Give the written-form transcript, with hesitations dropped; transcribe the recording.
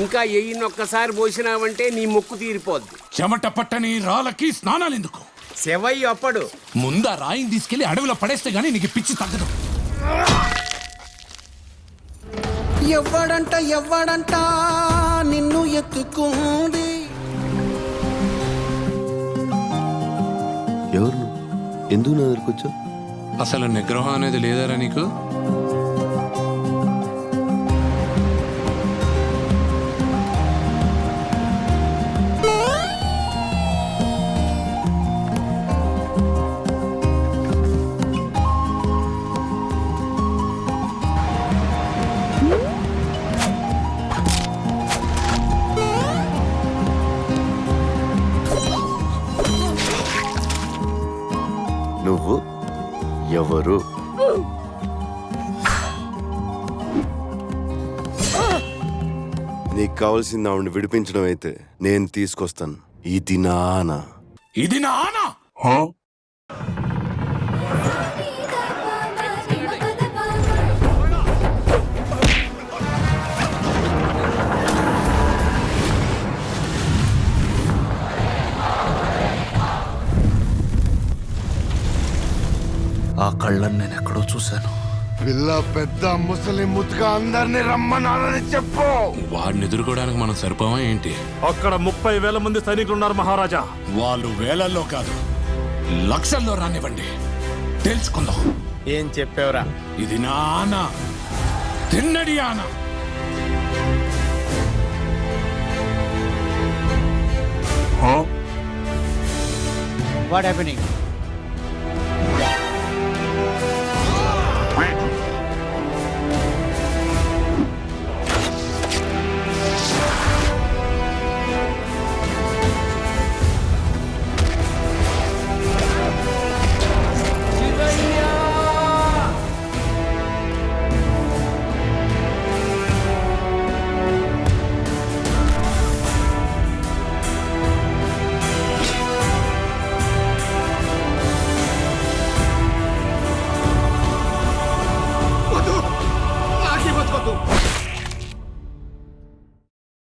ఇంకా ఎయ్యినొక్కసారి పోసినావంటే నీ మొక్కు తీరిపోద్ది. చెమట పట్టని రాళ్ళకి స్నానాలెందుకు? శివయ్య అప్పడు ముందా రాయిని తీసుకెళ్లి అడవిలో పడేస్తే గానీ నీకు పిచ్చి తగ్గదు. ఎవ్వడంట నిన్ను ఎత్తుకుంది. ఎవరు ఎందుకు నా దగ్గరకు వచ్చావు? అసలు నిగ్రహం అనేది లేదారా నీకు? నువ్వు ఎవరు? నీకు కావాల్సింది ఆవిడని విడిపించడం అయితే నేను తీసుకొస్తాను. ఇది నానా. ఇది నానా? ఆ కళ్ళని నేను ఎక్కడో చూశాను. పిల్ల పెద్ద ముసలి ముద్దుగా అందరినీ రమ్మన్నానని చెప్పు. వాడిని ఎదుర్కోవడానికి మనం సరిపోవా ఏంటి? అక్కడ 30,000 మంది సైనికులు ఉన్నారు మహారాజా. వాళ్ళు వేలల్లో కాదు లక్షల్లో రానివ్వండి, తెలుసుకుందాం. ఏం చెప్పావురా? ఇది నానా తిన్నడి ఆనా. What happening?